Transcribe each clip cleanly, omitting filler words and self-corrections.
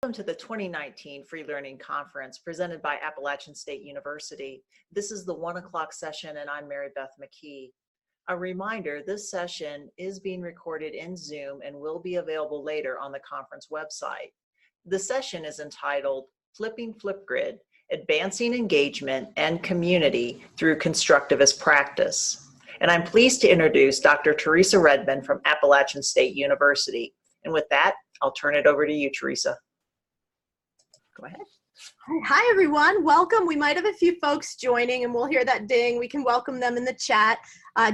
Welcome to the 2019 Free Learning Conference presented by Appalachian State University. This is the 1 o'clock session and I'm Mary Beth McKee. A reminder, this session is being recorded in Zoom and will be available later on the conference website. The session is entitled Flipping Flipgrid, Advancing Engagement and Community Through Constructivist Practice. And I'm pleased to introduce Dr. Theresa Redmond from Appalachian State University. And with that, I'll turn it over to you, Theresa. Go ahead. Hi, everyone. Welcome. We might have a few folks joining and we'll hear that ding. We can welcome them in the chat.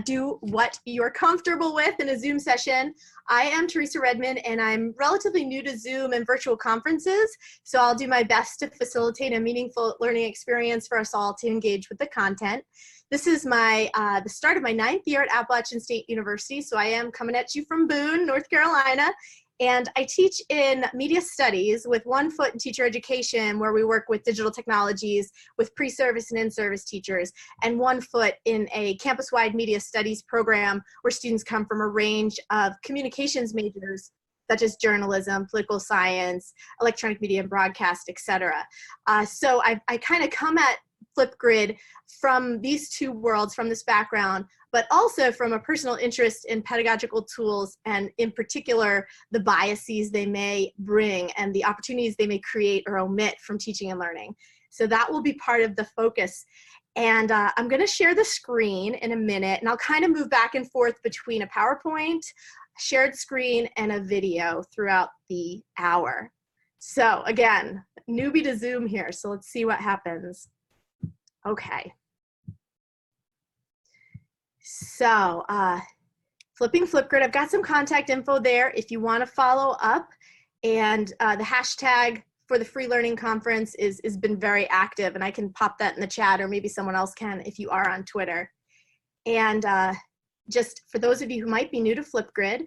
Do what you're comfortable with in a Zoom session. I am Theresa Redmond and I'm relatively new to Zoom and virtual conferences. So I'll do my best to facilitate a meaningful learning experience for us all to engage with the content. This is the start of my 9th year at Appalachian State University. So I am coming at you from Boone, North Carolina. And I teach in media studies with one foot in teacher education, where we work with digital technologies with pre-service and in-service teachers, and one foot in a campus-wide media studies program where students come from a range of communications majors, such as journalism, political science, electronic media and broadcast, etc. So I kind of come at Flipgrid from these two worlds, from this background, but also from a personal interest in pedagogical tools and in particular the biases they may bring and the opportunities they may create or omit from teaching and learning. So that will be part of the focus. And I'm going to share the screen in a minute, and I'll kind of move back and forth between a PowerPoint, shared screen, and a video throughout the hour. So again, newbie to Zoom here, so let's see what happens. Okay. So Flipping Flipgrid, I've got some contact info there if you want to follow up. And the hashtag for the Free Learning Conference has been very active, and I can pop that in the chat, or maybe someone else can if you are on Twitter. And just for those of you who might be new to Flipgrid,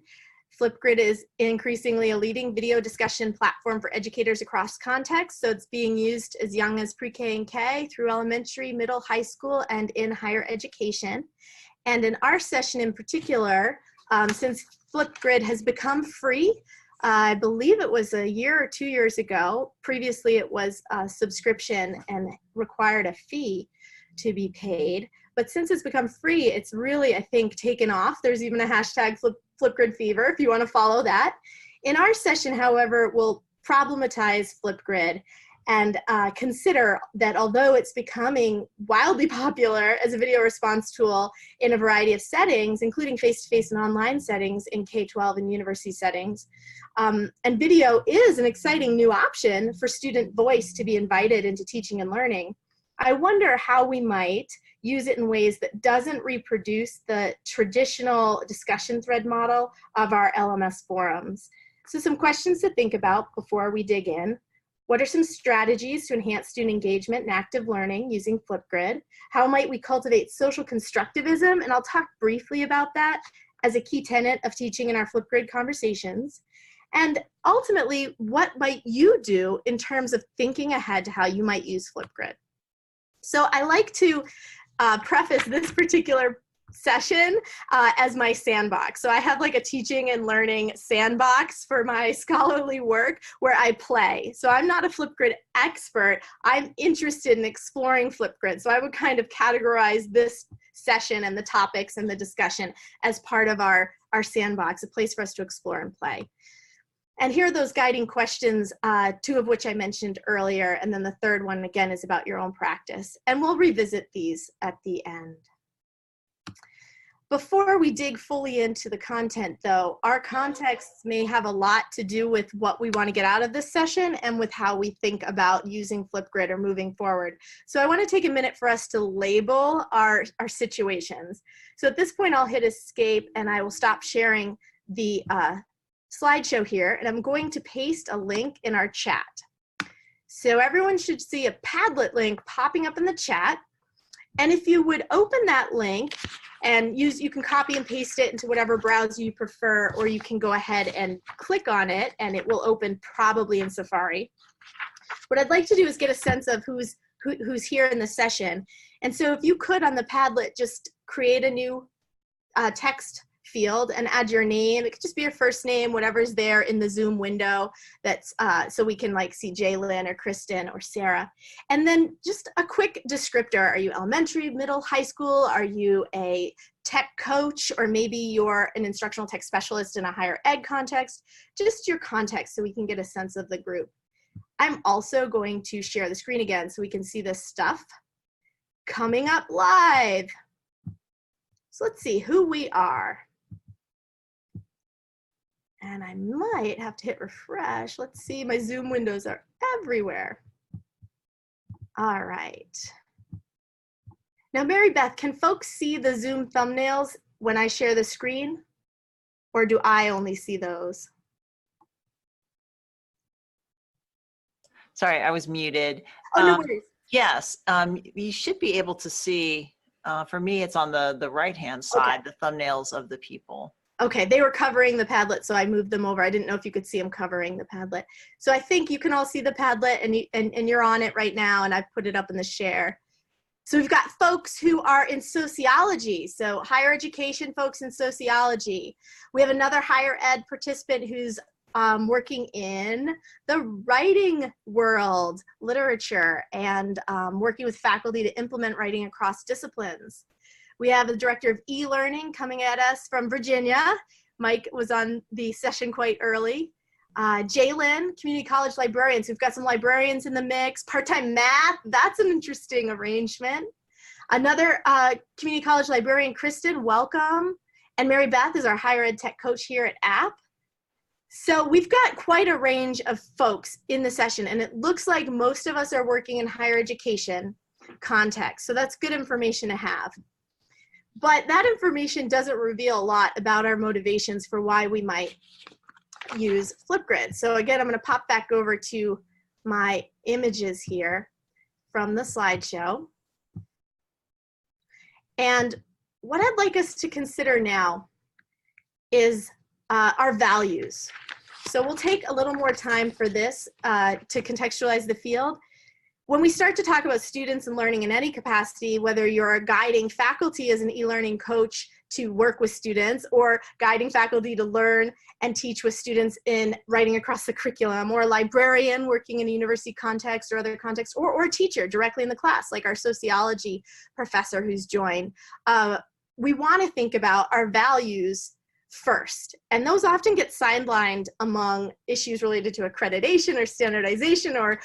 Flipgrid is increasingly a leading video discussion platform for educators across contexts. So it's being used as young as pre-K and K through elementary, middle, high school, and in higher education. And in our session in particular, since Flipgrid has become free, I believe it was a year or 2 years ago. Previously, it was a subscription and required a fee to be paid. But since it's become free, it's really, I think, taken off. There's even a hashtag Flipgrid Fever if you want to follow that. In our session, however, we'll problematize Flipgrid and consider that although it's becoming wildly popular as a video response tool in a variety of settings, including face-to-face and online settings in K-12 and university settings, and video is an exciting new option for student voice to be invited into teaching and learning, I wonder how we might use it in ways that doesn't reproduce the traditional discussion thread model of our LMS forums. So some questions to think about before we dig in. What are some strategies to enhance student engagement and active learning using Flipgrid? How might we cultivate social constructivism? And I'll talk briefly about that as a key tenet of teaching in our Flipgrid conversations. And ultimately, what might you do in terms of thinking ahead to how you might use Flipgrid? So I like to preface this particular session as my sandbox. So I have like a teaching and learning sandbox for my scholarly work where I play. So I'm not a Flipgrid expert. I'm interested in exploring Flipgrid. So I would kind of categorize this session and the topics and the discussion as part of our sandbox, a place for us to explore and play. And here are those guiding questions, 2 of which I mentioned earlier, and then the third one, again, is about your own practice. And we'll revisit these at the end. Before we dig fully into the content, though, our contexts may have a lot to do with what we want to get out of this session and with how we think about using Flipgrid or moving forward. So I want to take a minute for us to label our situations. So at this point, I'll hit escape, and I will stop sharing the slideshow here, and I'm going to paste a link in our chat. So everyone should see a Padlet link popping up in the chat. And if you would open that link and you can copy and paste it into whatever browser you prefer, or you can go ahead and click on it and it will open probably in Safari. What I'd like to do is get a sense of who's here in the session. And so if you could on the Padlet just create a new text field and add your name. It could just be your first name, whatever's there in the Zoom window, that's so we can like see Jalen or Kristen or Sarah. And then just a quick descriptor. Are you elementary, middle, high school? Are you a tech coach, or maybe you're an instructional tech specialist in a higher ed context? Just your context so we can get a sense of the group. I'm also going to share the screen again so we can see this stuff coming up live. So let's see who we are. And I might have to hit refresh. Let's see, my Zoom windows are everywhere. All right. Now, Mary Beth, can folks see the Zoom thumbnails when I share the screen? Or do I only see those? Sorry, I was muted. Oh, no worries. Yes, you should be able to see, for me, it's on the right-hand side, the thumbnails of the people. Okay, they were covering the Padlet, so I moved them over. I didn't know if you could see them covering the Padlet. So I think you can all see the Padlet, and you're on it right now, and I've put it up in the share. So we've got folks who are in sociology, so higher education folks in sociology. We have another higher ed participant who's working in the writing world, literature, and working with faculty to implement writing across disciplines. We have the director of e-learning coming at us from Virginia. Mike was on the session quite early. Jalen, community college librarians. We've got some librarians in the mix. Part-time math, that's an interesting arrangement. Another community college librarian, Kristen, welcome. And Mary Beth is our higher ed tech coach here at App. So we've got quite a range of folks in the session, and it looks like most of us are working in higher education context. So that's good information to have. But that information doesn't reveal a lot about our motivations for why we might use Flipgrid. So again, I'm going to pop back over to my images here from the slideshow. And what I'd like us to consider now is our values. So we'll take a little more time for this to contextualize the field. When we start to talk about students and learning in any capacity, whether you're guiding faculty as an e-learning coach to work with students, or guiding faculty to learn and teach with students in writing across the curriculum, or a librarian working in a university context or other contexts, or a teacher directly in the class, like our sociology professor who's joined, we want to think about our values first. And those often get sidelined among issues related to accreditation or standardization or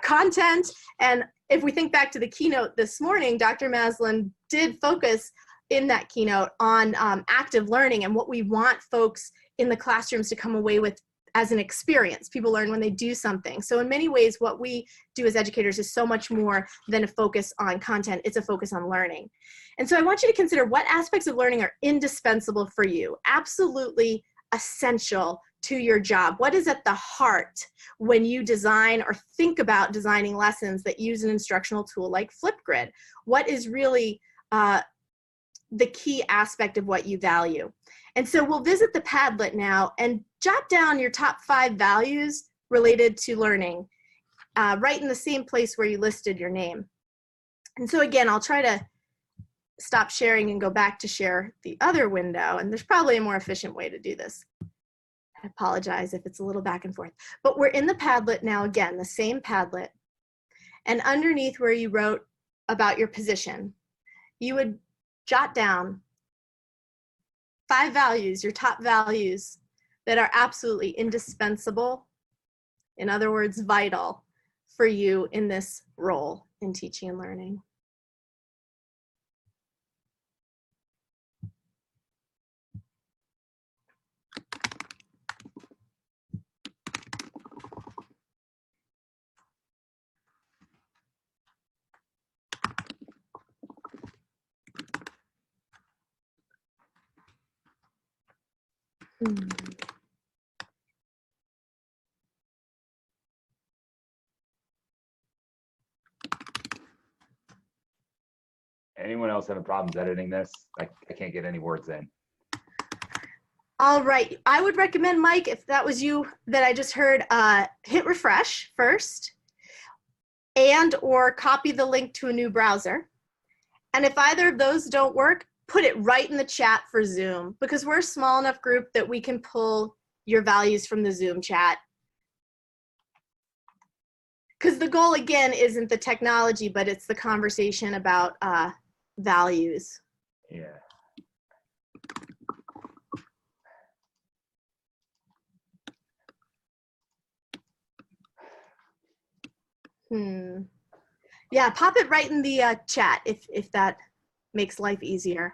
content. And if we think back to the keynote this morning, Dr. Maslin did focus in that keynote on active learning and what we want folks in the classrooms to come away with as an experience. People learn when they do something. So in many ways, what we do as educators is so much more than a focus on content. It's a focus on learning. And so I want you to consider what aspects of learning are indispensable for you, absolutely essential to your job. What is at the heart when you design or think about designing lessons that use an instructional tool like Flipgrid? What is really the key aspect of what you value? And so we'll visit the Padlet now and jot down your top 5 values related to learning, right in the same place where you listed your name. And so again, I'll try to stop sharing and go back to share the other window. And there's probably a more efficient way to do this. I apologize if it's a little back and forth. But we're in the Padlet now, again, the same Padlet. And underneath where you wrote about your position, you would jot down 5 values, your top values that are absolutely indispensable, in other words, vital for you in this role in teaching and learning. Anyone else having problems editing this? I can't get any words in. All right, I would recommend, Mike, if that was you that I just heard, hit refresh first and or copy the link to a new browser. And if either of those don't work, put it right in the chat for Zoom, because we're a small enough group that we can pull your values from the Zoom chat. Because the goal, again, isn't the technology, but it's the conversation about values. Yeah. Yeah, pop it right in the chat if that makes life easier.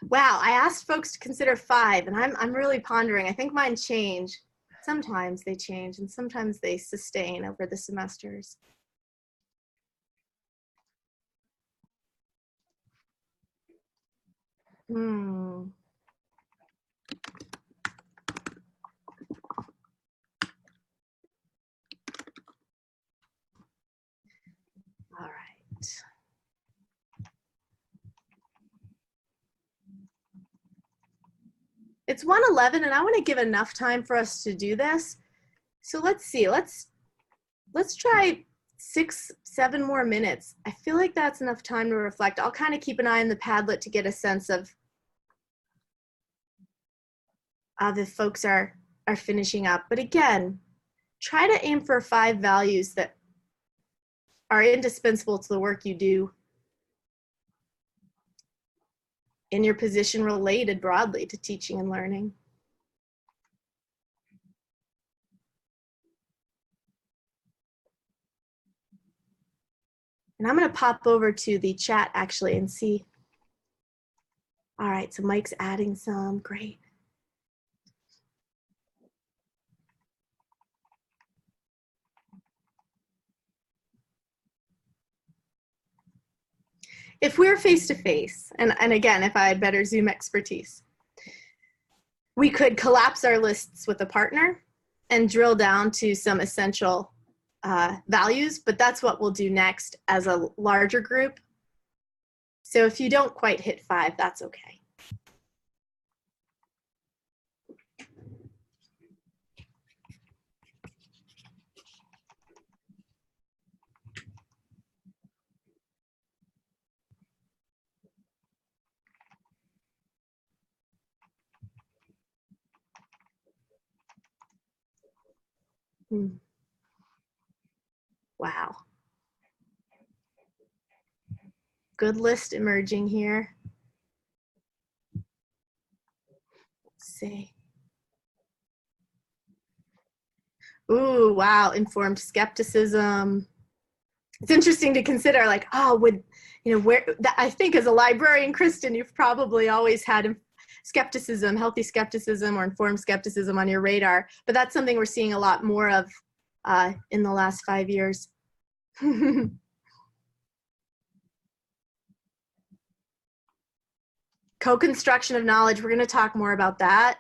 Wow, I asked folks to consider 5, and I'm really pondering. I think mine change. Sometimes they change, and sometimes they sustain over the semesters. All right. It's 1:11, and I want to give enough time for us to do this. So let's see. Let's try 6, 7 more minutes. I feel like that's enough time to reflect. I'll kind of keep an eye on the Padlet to get a sense of if folks are finishing up. But again, try to aim for 5 values that are indispensable to the work you do in your position related broadly to teaching and learning. And I'm going to pop over to the chat actually and see. All right, so Mike's adding some. Great. If we're face-to-face, and again, if I had better Zoom expertise, we could collapse our lists with a partner and drill down to some essential values, but that's what we'll do next as a larger group. So if you don't quite hit 5, that's okay. Wow. Good list emerging here. Let's see. Ooh, wow, informed skepticism. It's interesting to consider, like, oh, would, you know, where, I think as a librarian, Kristen, you've probably always had skepticism, healthy skepticism or informed skepticism on your radar, but that's something we're seeing a lot more of in the last 5 years. Co-construction of knowledge, we're going to talk more about that.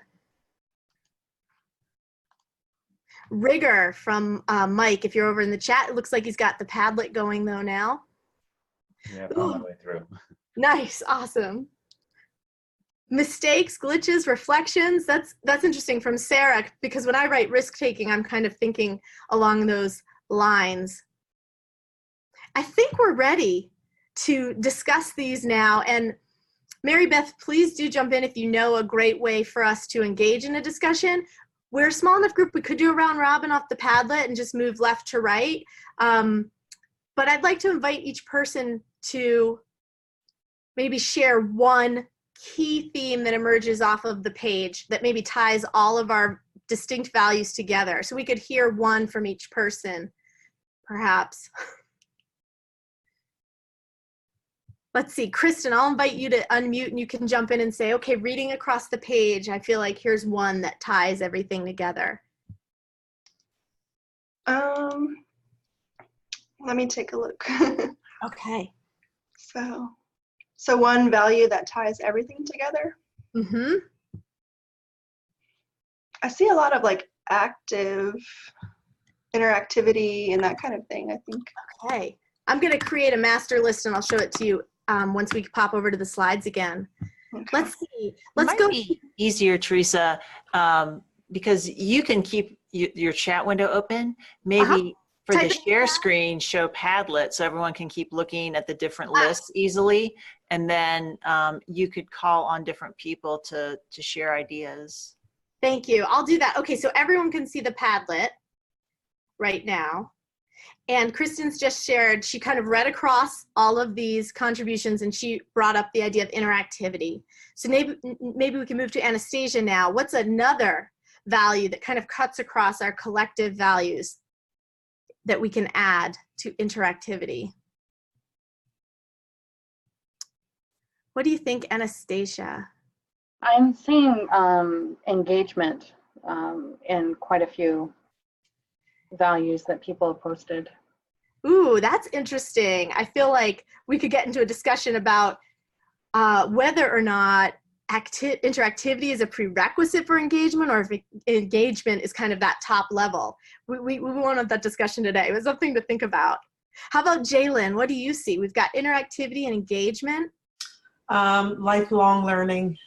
Rigor from Mike, if you're over in the chat, it looks like he's got the Padlet going though now. Yeah, I'm on my way through. Nice, awesome. Mistakes, glitches, reflections, that's interesting from Sarah, because when I write risk-taking, I'm kind of thinking along those lines. I think we're ready to discuss these now, and Mary Beth, please do jump in if you know a great way for us to engage in a discussion. We're a small enough group, we could do a round robin off the Padlet and just move left to right. But I'd like to invite each person to maybe share one key theme that emerges off of the page that maybe ties all of our distinct values together. So we could hear one from each person, perhaps. Let's see, Kristen, I'll invite you to unmute and you can jump in and say, okay, reading across the page, I feel like here's one that ties everything together. Let me take a look. Okay. So one value that ties everything together. Mm-hmm. I see a lot of like active interactivity and that kind of thing, I think. Okay. I'm going to create a master list and I'll show it to you once we pop over to the slides again. Okay. Let's see. Let's go. It might be easier, Theresa, because you can keep your chat window open. Maybe For the Type it in share chat. screen, show Padlet so everyone can keep looking at the different lists easily. And then you could call on different people to share ideas. Thank you. I'll do that. Okay, so everyone can see the Padlet right now. And Kristen's just shared, she kind of read across all of these contributions and she brought up the idea of interactivity. So maybe we can move to Anastasia now. What's another value that kind of cuts across our collective values that we can add to interactivity? What do you think, Anastasia? I'm seeing engagement in quite a few values that people have posted. Ooh, that's interesting. I feel like we could get into a discussion about whether or not interactivity is a prerequisite for engagement, or if engagement is kind of that top level. We wanted that discussion today. It was something to think about. How about Jalen? What do you see? We've got interactivity and engagement. Lifelong learning.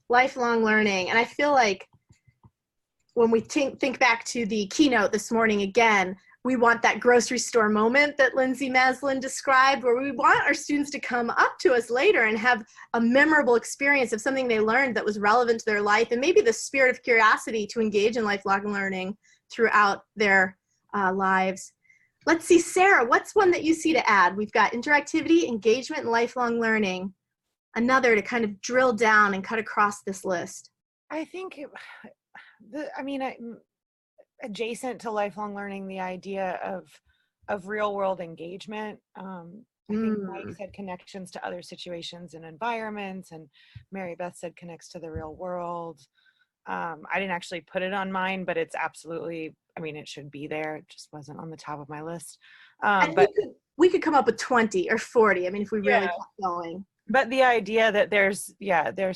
Lifelong learning. And I feel like when we think back to the keynote this morning again, we want that grocery store moment that Lindsay Maslin described, where we want our students to come up to us later and have a memorable experience of something they learned that was relevant to their life, and maybe the spirit of curiosity to engage in lifelong learning throughout their lives. Let's see, Sarah, what's one that you see to add? We've got interactivity, engagement, and lifelong learning. Another to kind of drill down and cut across this list. I think, adjacent to lifelong learning, the idea of real world engagement. I think Mike said connections to other situations and environments, and Mary Beth said connects to the real world. I didn't actually put it on mine, but it's absolutely, it should be there. It just wasn't on the top of my list. But we could come up with 20 or 40. If we really kept going. But the idea that there's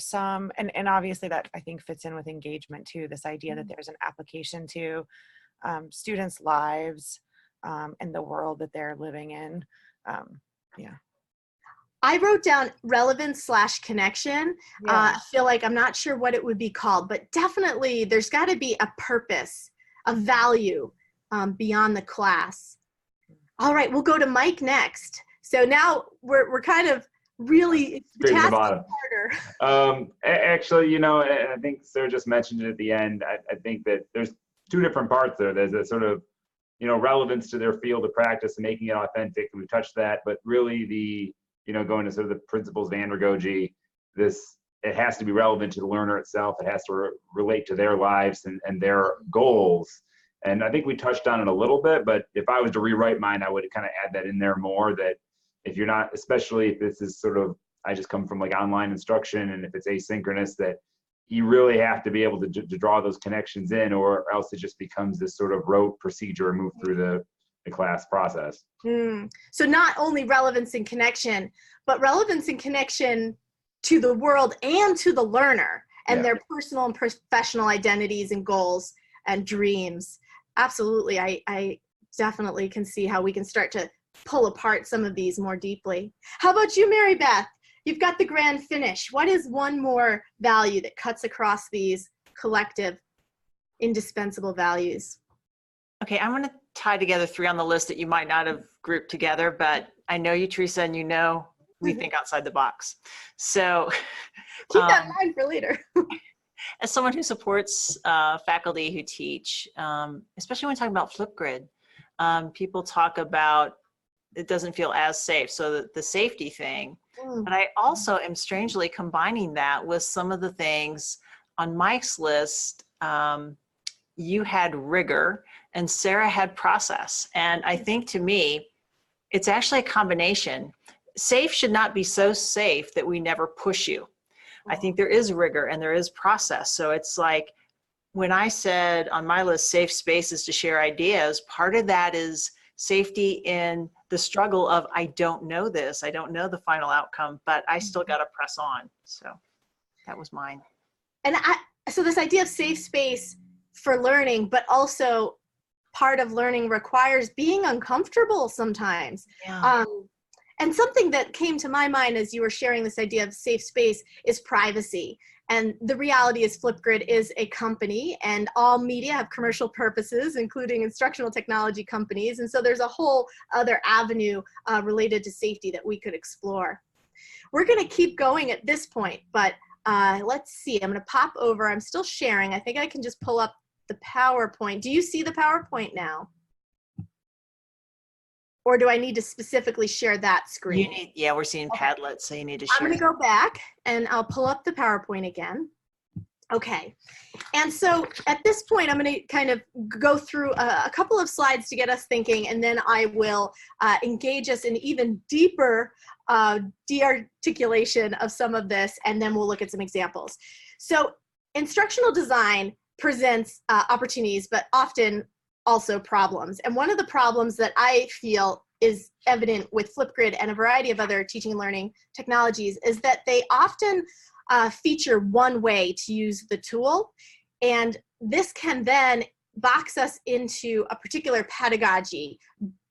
some, and obviously that I think fits in with engagement too, this idea that there's an application to students' lives and the world that they're living in. I wrote down relevance/connection. I feel like I'm not sure what it would be called, but definitely there's got to be a purpose, a value beyond the class. All right, we'll go to Mike next. So now we're kind of really harder. Actually, I think Sarah just mentioned it at the end. I think that there's two different parts there. There's a sort of, relevance to their field of practice and making it authentic. And we've touched that, but really the, going to sort of the principles of andragogy, it has to be relevant to the learner itself. It has to relate to their lives and their goals. And I think we touched on it a little bit, but if I was to rewrite mine, I would kind of add that in there more, that if you're not, especially if this is sort of, I just come from like online instruction, and if it's asynchronous, that you really have to be able to draw those connections in, or else it just becomes this sort of rote procedure and move through the class process. So not only relevance and connection, but relevance and connection to the world and to the learner and their personal and professional identities and goals and dreams. Absolutely. I definitely can see how we can start to pull apart some of these more deeply. How about you, Mary Beth? You've got the grand finish. What is one more value that cuts across these collective, indispensable values? Okay, I'm going to tie together 3 on the list that you might not have grouped together, but I know you, Theresa, and we think outside the box. So keep that in mind for later. As someone who supports faculty who teach, especially when talking about Flipgrid, people talk about it doesn't feel as safe. So the safety thing, but I also am strangely combining that with some of the things on Mike's list. You had rigor and Sarah had process. And I think to me, it's actually a combination. Safe should not be so safe that we never push you. I think there is rigor and there is process. So it's like when I said on my list, safe spaces to share ideas, part of that is safety in the struggle of, I don't know this, I don't know the final outcome, but I still got to press on. So that was mine. And so this idea of safe space for learning, but also part of learning requires being uncomfortable sometimes. Yeah. And something that came to my mind as you were sharing this idea of safe space is privacy. And the reality is Flipgrid is a company, and all media have commercial purposes, including instructional technology companies. And so there's a whole other avenue related to safety that we could explore. We're going to keep going at this point, but let's see. I'm going to pop over. I'm still sharing. I think I can just pull up the PowerPoint. Do you see the PowerPoint now? Or do I need to specifically share that screen? Yeah, we're seeing Padlet, so you need to share. I'm going to go back and I'll pull up the PowerPoint again. Okay. And so at this point, I'm going to kind of go through a couple of slides to get us thinking, and then I will engage us in even deeper de-articulation of some of this, and then we'll look at some examples. So instructional design presents opportunities, but often also problems. And one of the problems that I feel is evident with Flipgrid and a variety of other teaching and learning technologies is that they often feature one way to use the tool. And this can then box us into a particular pedagogy,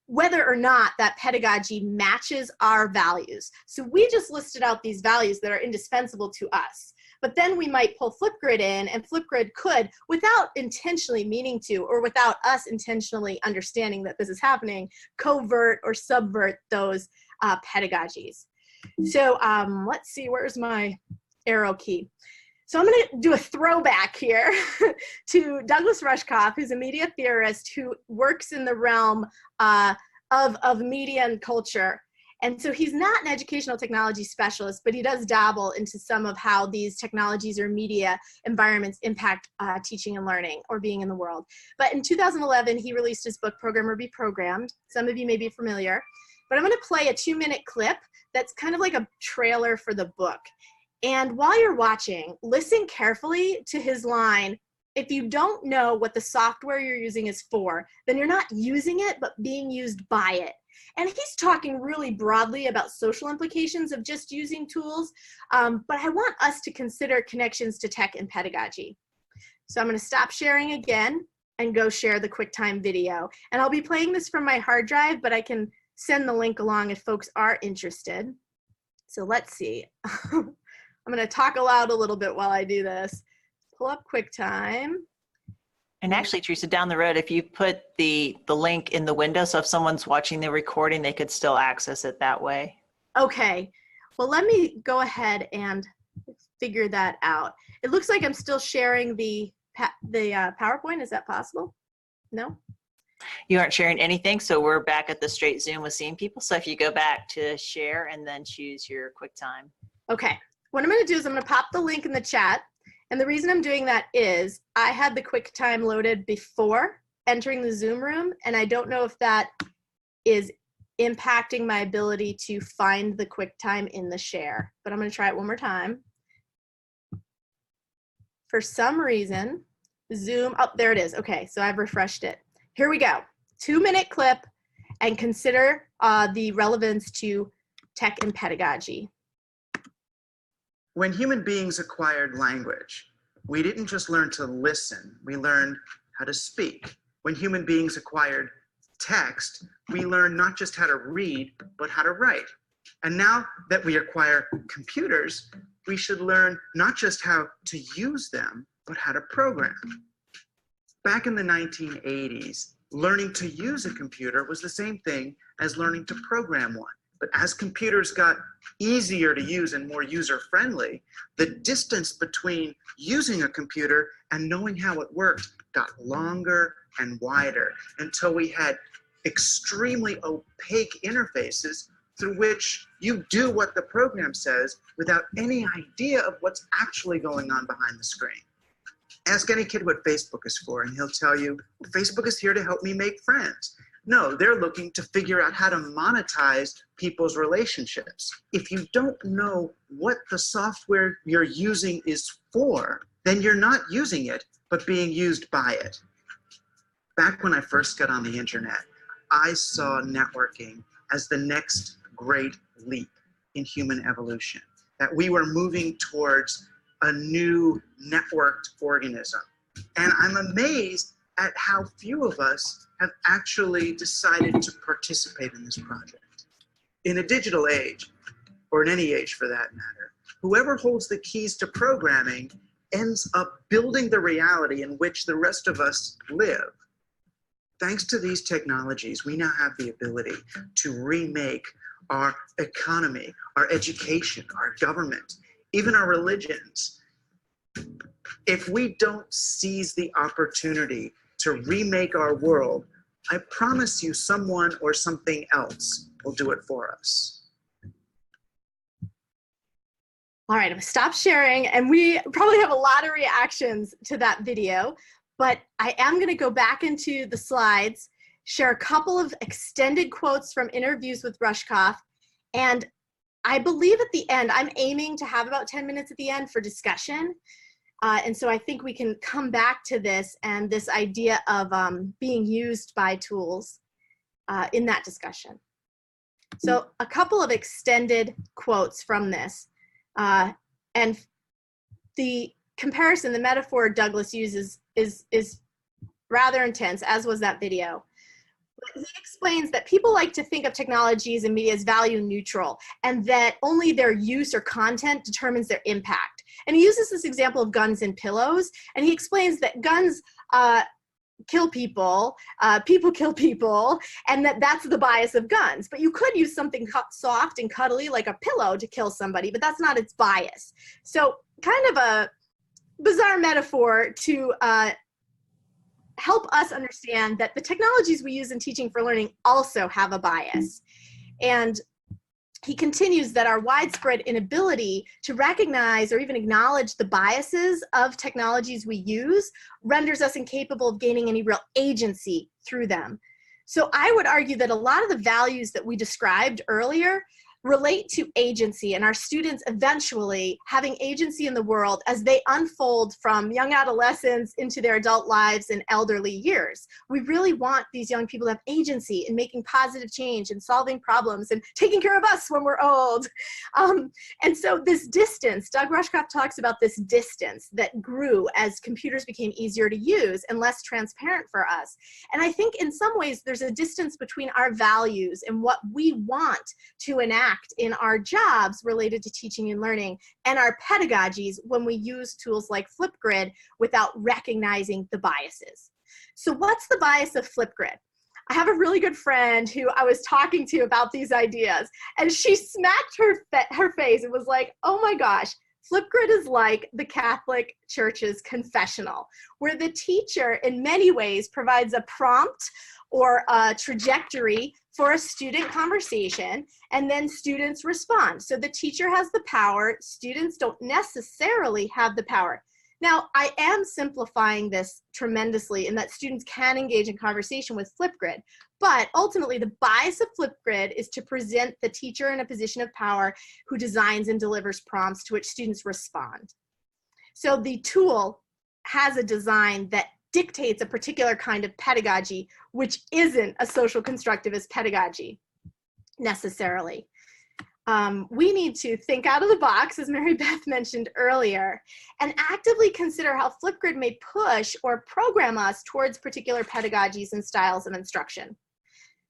whether or not that pedagogy matches our values. So we just listed out these values that are indispensable to us. But then we might pull Flipgrid in, and Flipgrid could, without intentionally meaning to, or without us intentionally understanding that this is happening, covert or subvert those pedagogies. So let's see, where's my arrow key? So I'm going to do a throwback here to Douglas Rushkoff, who's a media theorist who works in the realm of media and culture. And so he's not an educational technology specialist, but he does dabble into some of how these technologies or media environments impact teaching and learning or being in the world. But in 2011, he released his book, Program or Be Programmed. Some of you may be familiar. But I'm going to play a 2-minute clip that's kind of like a trailer for the book. And while you're watching, listen carefully to his line. If you don't know what the software you're using is for, then you're not using it, but being used by it. And he's talking really broadly about social implications of just using tools, but I want us to consider connections to tech and pedagogy. So I'm going to stop sharing again and go share the QuickTime video. And I'll be playing this from my hard drive, but I can send the link along if folks are interested. So let's see. I'm going to talk aloud a little bit while I do this. Pull up QuickTime. And actually, Theresa, down the road, if you put the link in the window, so if someone's watching the recording, they could still access it that way. Okay. Well, let me go ahead and figure that out. It looks like I'm still sharing the PowerPoint. Is that possible? No? You aren't sharing anything, so we're back at the straight Zoom with seeing people. So if you go back to share and then choose your QuickTime. Okay. What I'm going to do is I'm going to pop the link in the chat. And the reason I'm doing that is I had the QuickTime loaded before entering the Zoom room, and I don't know if that is impacting my ability to find the QuickTime in the share. But I'm going to try it one more time. For some reason, Zoom, oh, there it is. Okay, so I've refreshed it. Here we go. 2-minute clip, and consider the relevance to tech and pedagogy. When human beings acquired language, we didn't just learn to listen, we learned how to speak. When human beings acquired text, we learned not just how to read, but how to write. And now that we acquire computers, we should learn not just how to use them, but how to program. Back in the 1980s, learning to use a computer was the same thing as learning to program one. But as computers got easier to use and more user-friendly, the distance between using a computer and knowing how it worked got longer and wider until we had extremely opaque interfaces through which you do what the program says without any idea of what's actually going on behind the screen. Ask any kid what Facebook is for, and he'll tell you, Facebook is here to help me make friends. No, they're looking to figure out how to monetize people's relationships. If you don't know what the software you're using is for, then you're not using it, but being used by it. Back when I first got on the internet, I saw networking as the next great leap in human evolution, that we were moving towards a new networked organism. And I'm amazed at how few of us have actually decided to participate in this project. In a digital age, or in any age for that matter, Whoever holds the keys to programming ends up building the reality in which the rest of us live. Thanks to these technologies, we now have the ability to remake our economy, our education, our government, even our religions. If we don't seize the opportunity to remake our world, I promise you someone or something else will do it for us. All right, I'm gonna stop sharing, and we probably have a lot of reactions to that video, but I am gonna go back into the slides, share a couple of extended quotes from interviews with Rushkoff, and I believe at the end, I'm aiming to have about 10 minutes at the end for discussion. And so I think we can come back to this and this idea of being used by tools in that discussion. So a couple of extended quotes from this. And the comparison, the metaphor Douglas uses is rather intense, as was that video. He explains that people like to think of technologies and media as value neutral, and that only their use or content determines their impact. And he uses this example of guns and pillows, and he explains that guns kill people, people kill people, and that's the bias of guns. But you could use something soft and cuddly like a pillow to kill somebody, but that's not its bias. So kind of a bizarre metaphor to help us understand that the technologies we use in teaching for learning also have a bias. And he continues that our widespread inability to recognize or even acknowledge the biases of technologies we use renders us incapable of gaining any real agency through them. So I would argue that a lot of the values that we described earlier relate to agency, and our students eventually having agency in the world as they unfold from young adolescence into their adult lives and elderly years. We really want these young people to have agency in making positive change and solving problems and taking care of us when we're old. And so this distance, Doug Rushkoff talks about this distance that grew as computers became easier to use and less transparent for us. And I think in some ways there's a distance between our values and what we want to enact in our jobs related to teaching and learning and our pedagogies when we use tools like Flipgrid without recognizing the biases. So what's the bias of Flipgrid? I have a really good friend who I was talking to about these ideas, and she smacked her face and was like, oh my gosh, Flipgrid is like the Catholic Church's confessional, where the teacher in many ways provides a prompt or a trajectory for a student conversation, and then students respond. So the teacher has the power, students don't necessarily have the power. Now, I am simplifying this tremendously in that students can engage in conversation with Flipgrid, but ultimately the bias of Flipgrid is to present the teacher in a position of power who designs and delivers prompts to which students respond. So the tool has a design that dictates a particular kind of pedagogy, which isn't a social constructivist pedagogy necessarily. We need to think out of the box, as Mary Beth mentioned earlier, and actively consider how Flipgrid may push or program us towards particular pedagogies and styles of instruction.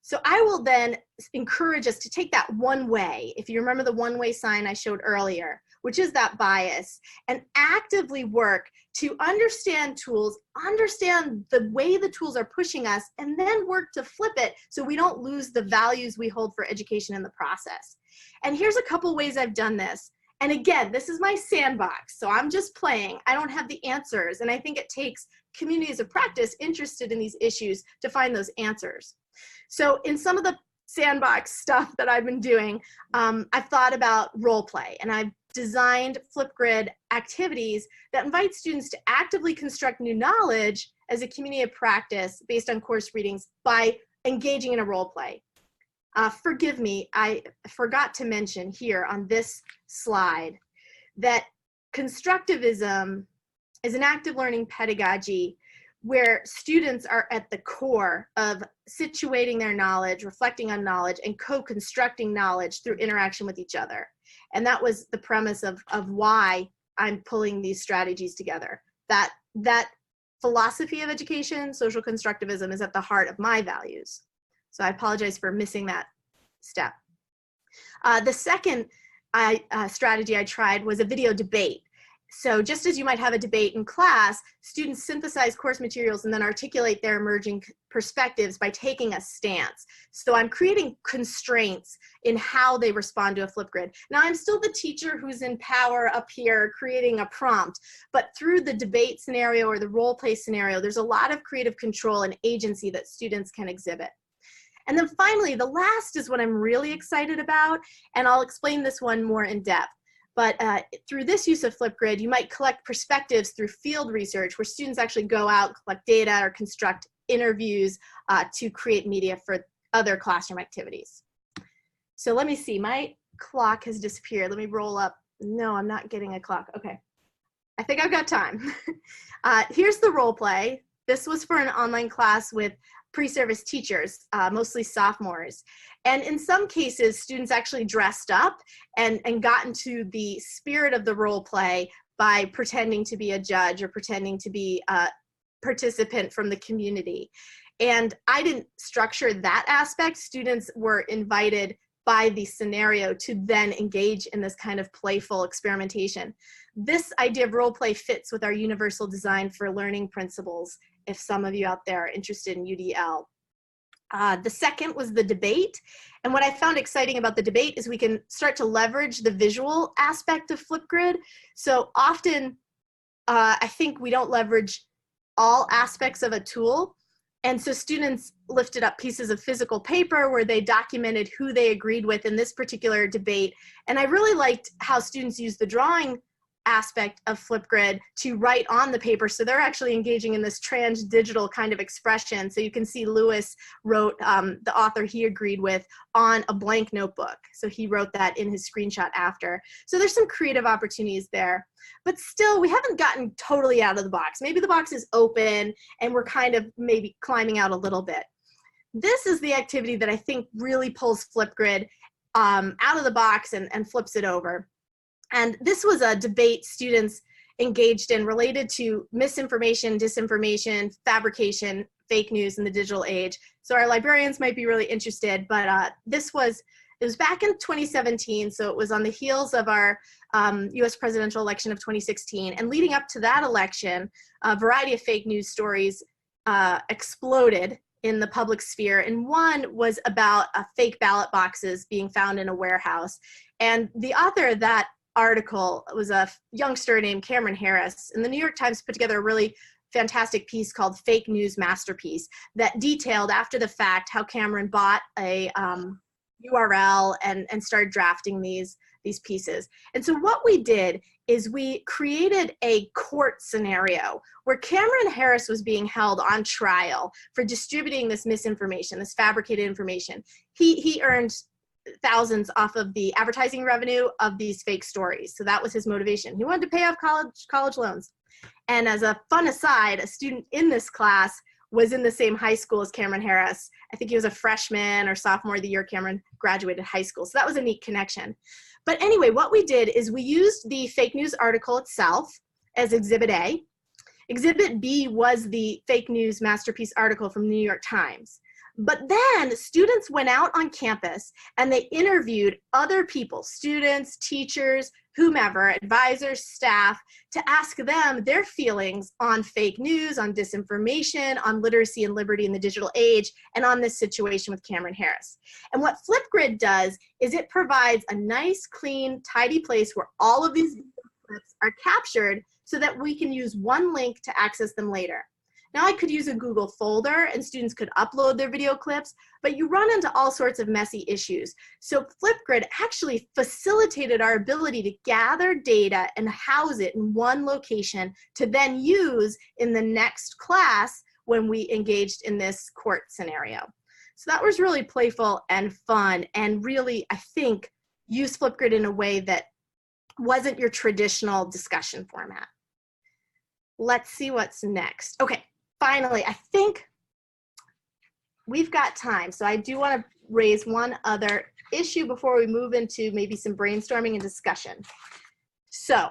So I will then encourage us to take that one way, if you remember the one-way sign I showed earlier, which is that bias, and actively work to understand tools, understand the way the tools are pushing us, and then work to flip it so we don't lose the values we hold for education in the process. And here's a couple ways I've done this. And again, this is my sandbox, so I'm just playing. I don't have the answers, and I think it takes communities of practice interested in these issues to find those answers. So in some of the sandbox stuff that I've been doing, I've thought about role play, and I've designed Flipgrid activities that invite students to actively construct new knowledge as a community of practice based on course readings by engaging in a role play. Forgive me, I forgot to mention here on this slide that constructivism is an active learning pedagogy where students are at the core of situating their knowledge, reflecting on knowledge, and co-constructing knowledge through interaction with each other. And that was the premise of why I'm pulling these strategies together. That philosophy of education, social constructivism, is at the heart of my values. So I apologize for missing that step. The second strategy I tried was a video debate. So just as you might have a debate in class, students synthesize course materials and then articulate their emerging perspectives by taking a stance. So I'm creating constraints in how they respond to a Flipgrid. Now I'm still the teacher who's in power up here creating a prompt, but through the debate scenario or the role play scenario, there's a lot of creative control and agency that students can exhibit. And then finally, the last is what I'm really excited about, and I'll explain this one more in depth. But through this use of Flipgrid, you might collect perspectives through field research where students actually go out, collect data, or construct interviews to create media for other classroom activities. So let me see, my clock has disappeared. Let me roll up. No, I'm not getting a clock. Okay, I think I've got time. Here's the role play. This was for an online class with pre-service teachers, mostly sophomores. And in some cases, students actually dressed up and got into the spirit of the role play by pretending to be a judge or pretending to be a participant from the community. And I didn't structure that aspect. Students were invited by the scenario to then engage in this kind of playful experimentation. This idea of role play fits with our universal design for learning principles, if some of you out there are interested in UDL. The second was the debate. And what I found exciting about the debate is we can start to leverage the visual aspect of Flipgrid. So often, I think we don't leverage all aspects of a tool. And so students lifted up pieces of physical paper where they documented who they agreed with in this particular debate. And I really liked how students used the drawing aspect of Flipgrid to write on the paper. So they're actually engaging in this trans-digital kind of expression. So you can see Lewis wrote, the author he agreed with, on a blank notebook. So he wrote that in his screenshot after. So there's some creative opportunities there. But still, we haven't gotten totally out of the box. Maybe the box is open and we're kind of maybe climbing out a little bit. This is the activity that I think really pulls Flipgrid out of the box and flips it over. And this was a debate students engaged in related to misinformation, disinformation, fabrication, fake news in the digital age. So our librarians might be really interested, but it was back in 2017, so it was on the heels of our US presidential election of 2016. And leading up to that election, a variety of fake news stories exploded in the public sphere. And one was about fake ballot boxes being found in a warehouse. And the author of that article was a youngster named Cameron Harris, and the New York Times put together a really fantastic piece called Fake News Masterpiece that detailed after the fact how Cameron bought a URL and started drafting these pieces. And so what we did is we created a court scenario where Cameron Harris was being held on trial for distributing this misinformation, this fabricated information. He earned thousands off of the advertising revenue of these fake stories. So that was his motivation. He wanted to pay off college loans. And as a fun aside, a student in this class was in the same high school as Cameron Harris. I think he was a freshman or sophomore the year Cameron graduated high school. So that was a neat connection. But anyway, what we did is we used the fake news article itself as Exhibit A. Exhibit B was the fake news masterpiece article from the New York Times. But then students went out on campus and they interviewed other people, students, teachers, whomever, advisors, staff, to ask them their feelings on fake news, on disinformation, on literacy and liberty in the digital age, and on this situation with Cameron Harris. And what Flipgrid does is it provides a nice, clean, tidy place where all of these clips are captured so that we can use one link to access them later. Now I could use a Google folder and students could upload their video clips, but you run into all sorts of messy issues. So Flipgrid actually facilitated our ability to gather data and house it in one location to then use in the next class when we engaged in this court scenario. So that was really playful and fun and really, I think, used Flipgrid in a way that wasn't your traditional discussion format. Let's see what's next. Okay. Finally, I think we've got time. So I do want to raise one other issue before we move into maybe some brainstorming and discussion. So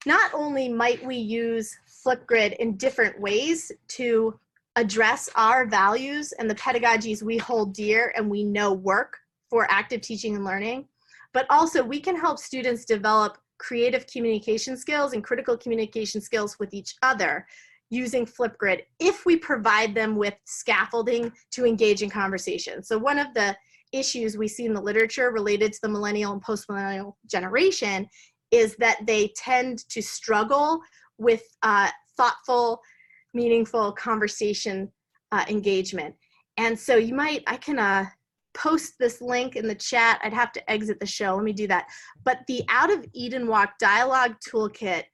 not only might we use Flipgrid in different ways to address our values and the pedagogies we hold dear and we know work for active teaching and learning, but also we can help students develop creative communication skills and critical communication skills with each other using Flipgrid if we provide them with scaffolding to engage in conversation. So one of the issues we see in the literature related to the millennial and post-millennial generation is that they tend to struggle with thoughtful, meaningful conversation engagement. And so you might, I can post this link in the chat. I'd have to exit the show. Let me do that. But the Out of Eden Walk Dialogue Toolkit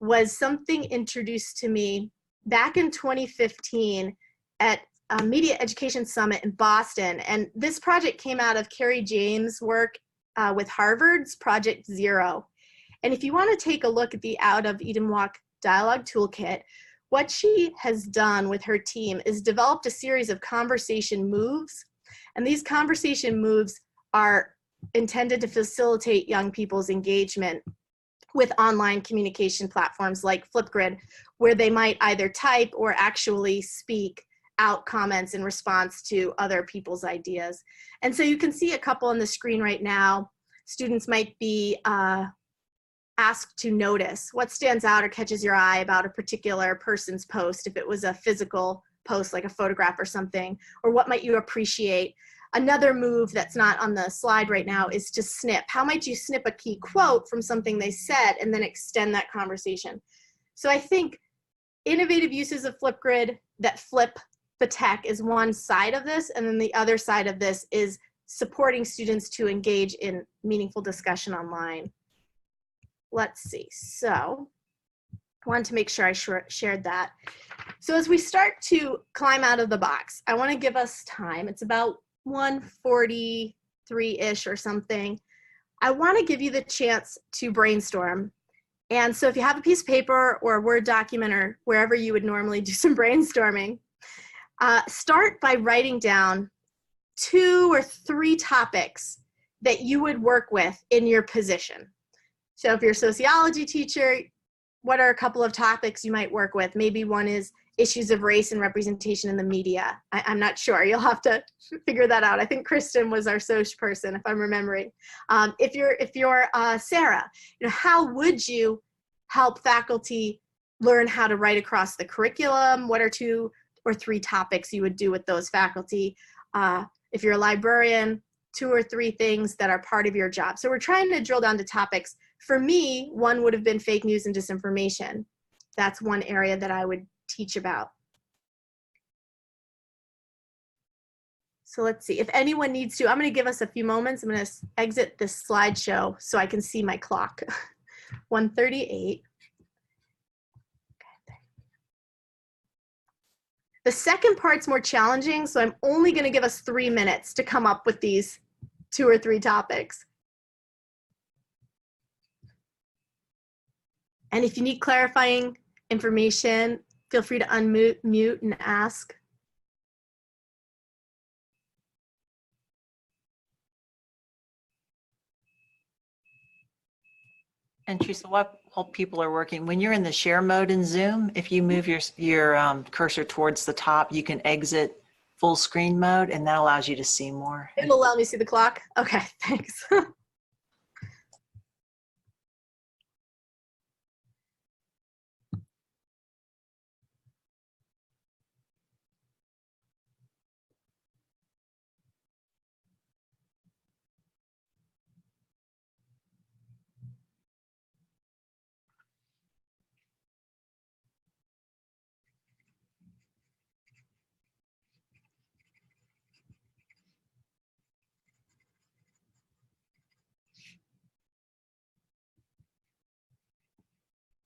was something introduced to me back in 2015 at a Media Education Summit in Boston. And this project came out of Carrie James' work with Harvard's Project Zero. And if you want to take a look at the Out of Eden Walk Dialogue Toolkit, what she has done with her team is developed a series of conversation moves. And these conversation moves are intended to facilitate young people's engagement with online communication platforms like Flipgrid, where they might either type or actually speak out comments in response to other people's ideas. And so you can see a couple on the screen right now. Students might be asked to notice what stands out or catches your eye about a particular person's post, if it was a physical post like a photograph or something, or what might you appreciate. Another move that's not on the slide right now is to snip. How might you snip a key quote from something they said and then extend that conversation? So I think innovative uses of Flipgrid that flip the tech is one side of this, and then the other side of this is supporting students to engage in meaningful discussion online. Let's see, so I wanted to make sure I shared that. So as we start to climb out of the box, I want to give us time. It's about 1:43-ish or something. I want to give you the chance to brainstorm. And so if you have a piece of paper or a Word document or wherever you would normally do some brainstorming, start by writing down 2 or 3 topics that you would work with in your position. So if you're a sociology teacher, what are a couple of topics you might work with? Maybe one is issues of race and representation in the media. I'm not sure. You'll have to figure that out. I think Kristen was our social person, if I'm remembering. If you're Sarah, how would you help faculty learn how to write across the curriculum? What are 2 or 3 topics you would do with those faculty? If you're a librarian, 2 or 3 things that are part of your job. So we're trying to drill down to topics. For me, one would have been fake news and disinformation. That's one area that I would teach about. So let's see, if anyone needs to, I'm going to give us a few moments. I'm going to exit this slideshow so I can see my clock. 1:38. The second part's more challenging, so I'm only going to give us 3 minutes to come up with these 2 or 3 topics. And if you need clarifying information, feel free to unmute and ask. And Teresa, while people are working, when you're in the share mode in Zoom, if you move your cursor towards the top, you can exit full screen mode, and that allows you to see more. It'll allow me to see the clock? Okay, thanks.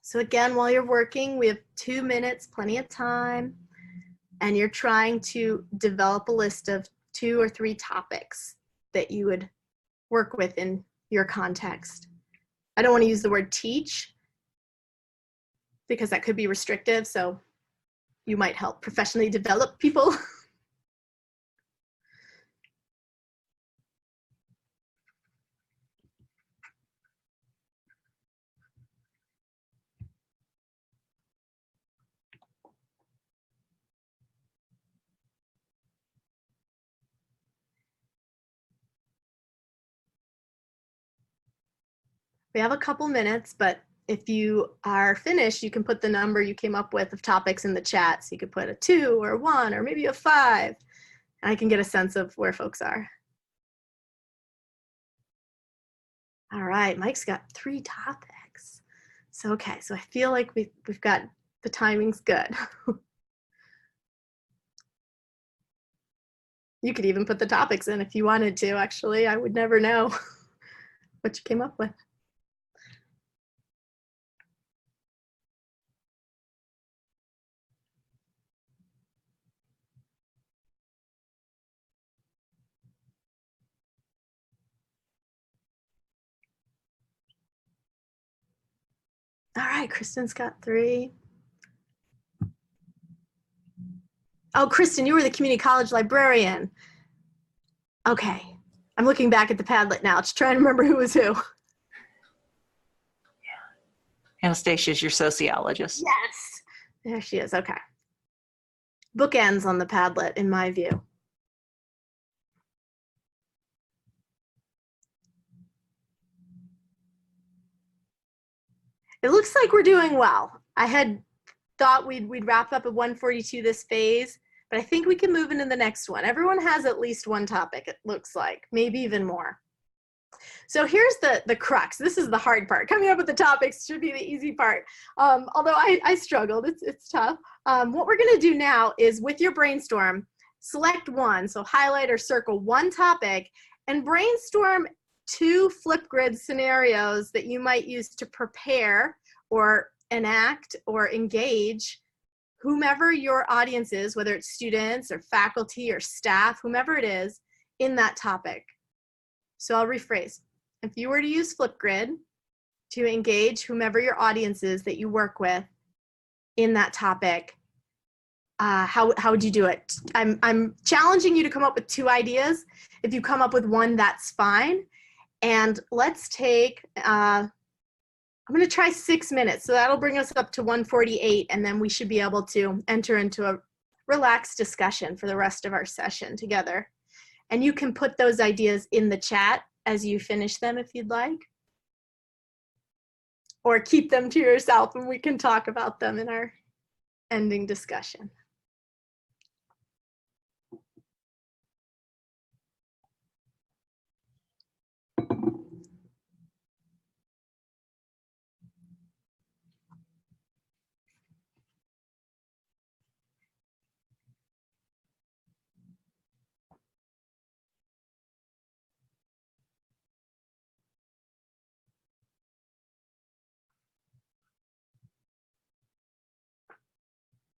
So again, while you're working, we have 2 minutes, plenty of time, and you're trying to develop a list of 2 or 3 topics that you would work with in your context. I don't want to use the word teach because that could be restrictive, so you might help professionally develop people. We have a couple minutes, but if you are finished, you can put the number you came up with of topics in the chat. So you could put a 2 or a 1 or maybe a 5. And I can get a sense of where folks are. All right, Mike's got 3 topics. So, okay, so I feel like we've got the timing's good. You could even put the topics in if you wanted to, actually. I would never know what you came up with. All right, Kristen's got 3. Oh, Kristen, you were the community college librarian. Okay, I'm looking back at the Padlet now, just trying to remember who was who. Anastasia's your sociologist. Yes, there she is, okay. Bookends on the Padlet, in my view. It looks like we're doing well. I had thought we'd wrap up at 142 this phase, but I think we can move into the next one. Everyone has at least one topic, it looks like, maybe even more. So here's the crux. This is the hard part. Coming up with the topics should be the easy part. Although I struggled, it's tough. What we're gonna do now is, with your brainstorm, select one, so highlight or circle one topic, and brainstorm 2 Flipgrid scenarios that you might use to prepare or enact or engage whomever your audience is, whether it's students or faculty or staff, whomever it is, in that topic. So I'll rephrase. If you were to use Flipgrid to engage whomever your audience is that you work with in that topic, how would you do it? I'm challenging you to come up with 2 ideas. If you come up with one, that's fine. And let's take, I'm going to try 6 minutes. So that'll bring us up to 148, and then we should be able to enter into a relaxed discussion for the rest of our session together. And you can put those ideas in the chat as you finish them if you'd like. Or keep them to yourself and we can talk about them in our ending discussion.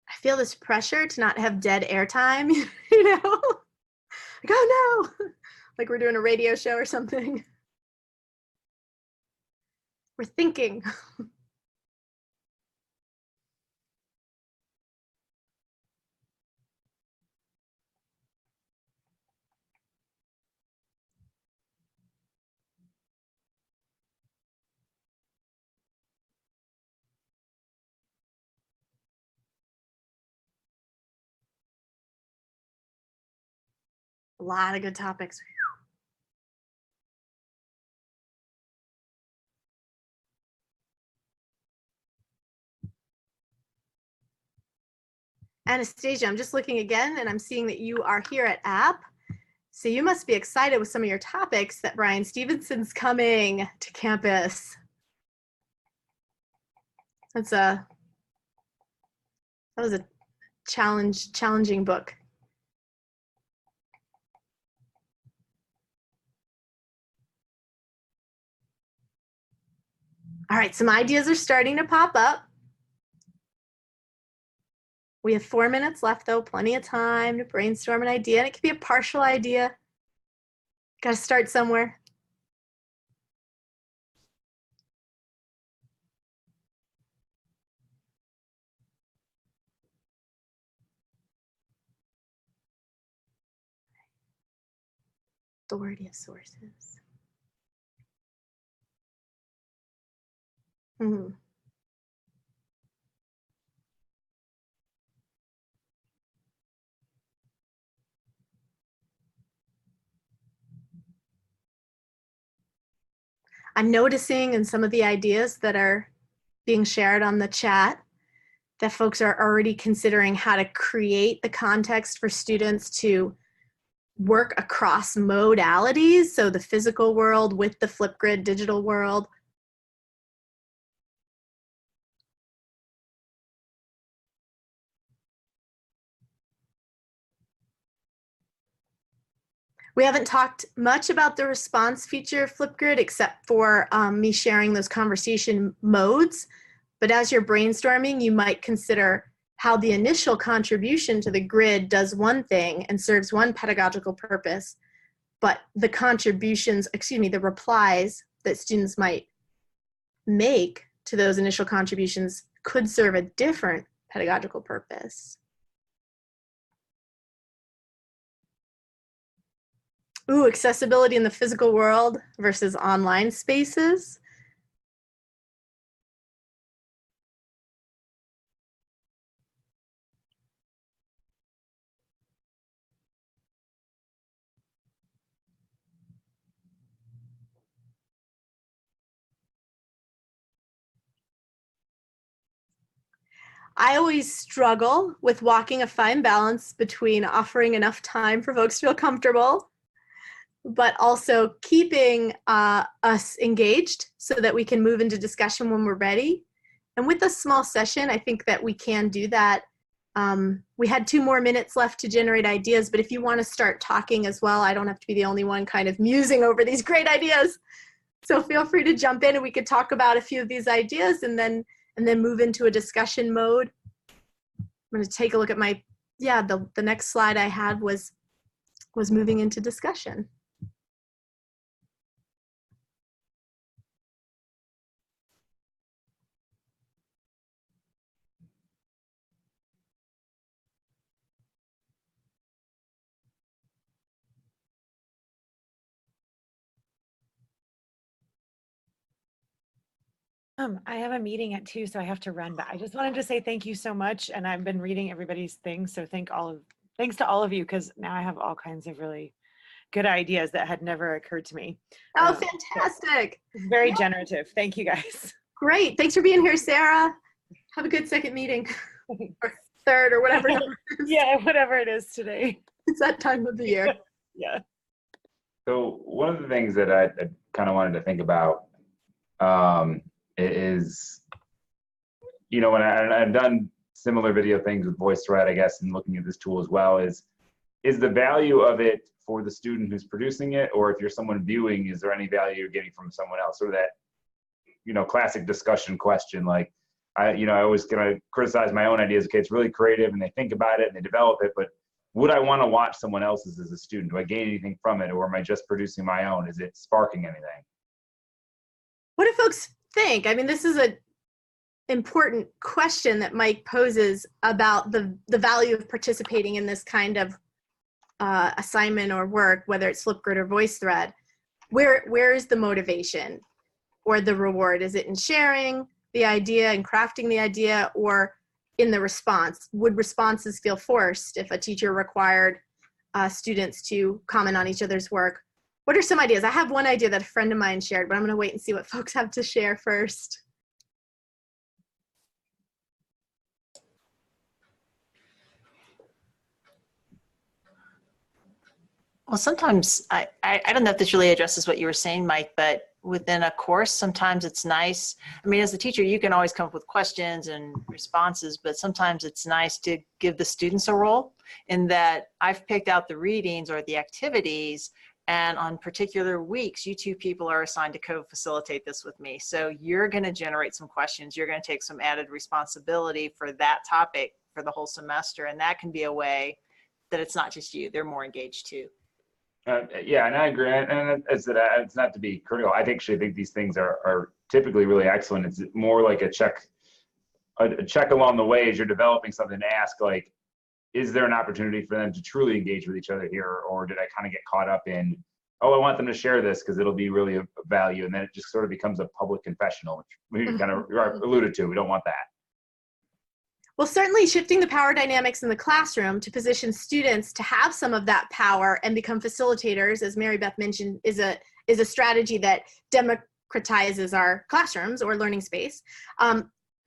I feel this pressure to not have dead airtime, you know? Like, oh no, like we're doing a radio show or something. We're thinking. A lot of good topics. Anastasia, I'm just looking again and I'm seeing that you are here at App. So you must be excited with some of your topics that Brian Stevenson's coming to campus. That was a challenging book. All right, some ideas are starting to pop up. We have 4 minutes left though, plenty of time to brainstorm an idea. And it could be a partial idea. Got to start somewhere. Authority of sources. I'm noticing in some of the ideas that are being shared on the chat that folks are already considering how to create the context for students to work across modalities. So the physical world with the Flipgrid digital world. We haven't talked much about the response feature of Flipgrid except for me sharing those conversation modes. But as you're brainstorming, you might consider how the initial contribution to the grid does one thing and serves one pedagogical purpose, but the contributions, the replies that students might make to those initial contributions could serve a different pedagogical purpose. Ooh, accessibility in the physical world versus online spaces. I always struggle with walking a fine balance between offering enough time for folks to feel comfortable, but also keeping us engaged so that we can move into discussion when we're ready. And with a small session, I think that we can do that. We had 2 more minutes left to generate ideas, but if you want to start talking as well, I don't have to be the only one kind of musing over these great ideas. So feel free to jump in and we could talk about a few of these ideas and then move into a discussion mode. I'm going to take a look at my, the next slide I had was moving into discussion. I have a meeting at 2, so I have to run, but I just wanted to say thank you so much. And I've been reading everybody's things. So thanks to all of you, because now I have all kinds of really good ideas that had never occurred to me. Oh, fantastic. It's very generative. Thank you guys. Great. Thanks for being here, Sarah. Have a good second meeting. Or third or whatever. Yeah, whatever it is today. It's that time of the year. Yeah. So one of the things that I kind of wanted to think about is, when I've done similar video things with VoiceThread, I guess, and looking at this tool as well, is the value of it for the student who's producing it, or if you're someone viewing, is there any value you're getting from someone else? Sort of that, classic discussion question, like, I always gonna criticize my own ideas. Okay, it's really creative and they think about it and they develop it, but would I want to watch someone else's as a student? Do I gain anything from it, or am I just producing my own? Is it sparking anything? What do folks think? I mean, this is an important question that Mike poses about the value of participating in this kind of assignment or work, whether it's Flipgrid or VoiceThread. Where is the motivation or the reward? Is it in sharing the idea and crafting the idea, or in the response? Would responses feel forced if a teacher required students to comment on each other's work? What are some ideas? I have one idea that a friend of mine shared, but I'm going to wait and see what folks have to share first. Well, sometimes I don't know if this really addresses what you were saying, Mike, but within a course, sometimes it's nice. I mean, as a teacher, you can always come up with questions and responses, but sometimes it's nice to give the students a role in that I've picked out the readings or the activities, and on particular weeks, you 2 people are assigned to co-facilitate this with me. So you're going to generate some questions. You're going to take some added responsibility for that topic for the whole semester, and that can be a way that it's not just you. They're more engaged too. Yeah, and I agree. And it's not to be critical. I actually think these things are typically really excellent. It's more like a check along the way as you're developing something to ask, like, is there an opportunity for them to truly engage with each other here? Or did I kind of get caught up in, oh, I want them to share this because it'll be really of value. And then it just sort of becomes a public confessional, which we kind of alluded to. We don't want that. Well, certainly shifting the power dynamics in the classroom to position students to have some of that power and become facilitators, as Mary Beth mentioned, is a strategy that democratizes our classrooms or learning space.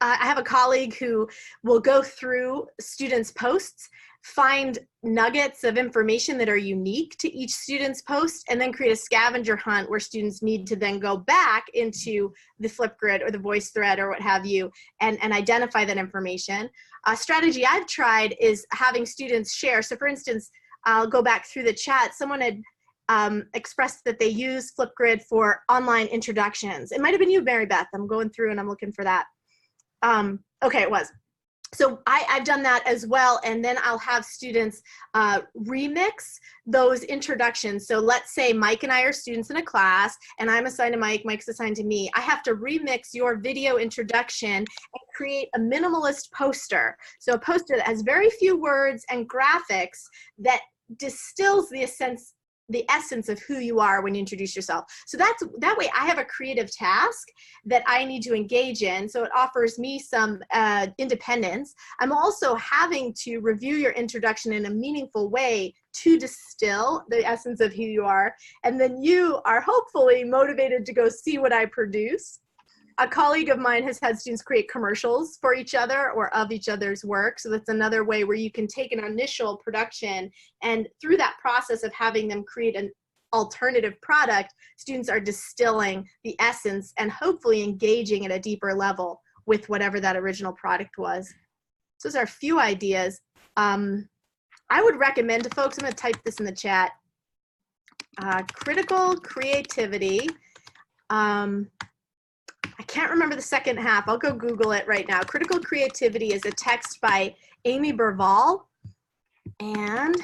I have a colleague who will go through students' posts, find nuggets of information that are unique to each student's post, and then create a scavenger hunt where students need to then go back into the Flipgrid or the voice thread or what have you and identify that information. A strategy I've tried is having students share. So for instance, I'll go back through the chat. Someone had expressed that they use Flipgrid for online introductions. It might have been you, Mary Beth. I'm going through and I'm looking for that. Okay, it was. So I've done that as well, and then I'll have students remix those introductions. So let's say Mike and I are students in a class, and I'm assigned to Mike, Mike's assigned to me. I have to remix your video introduction and create a minimalist poster. So a poster that has very few words and graphics that distills the essence of who you are when you introduce yourself. So that way I have a creative task that I need to engage in. So it offers me some independence. I'm also having to review your introduction in a meaningful way to distill the essence of who you are. And then you are hopefully motivated to go see what I produce. A colleague of mine has had students create commercials for each other or of each other's work. So that's another way where you can take an initial production, and through that process of having them create an alternative product, students are distilling the essence and hopefully engaging at a deeper level with whatever that original product was. So those are a few ideas. I would recommend to folks, I'm going to type this in the chat, critical creativity. I can't remember the second half. I'll go Google it right now. Critical Creativity is a text by Amy Berval, and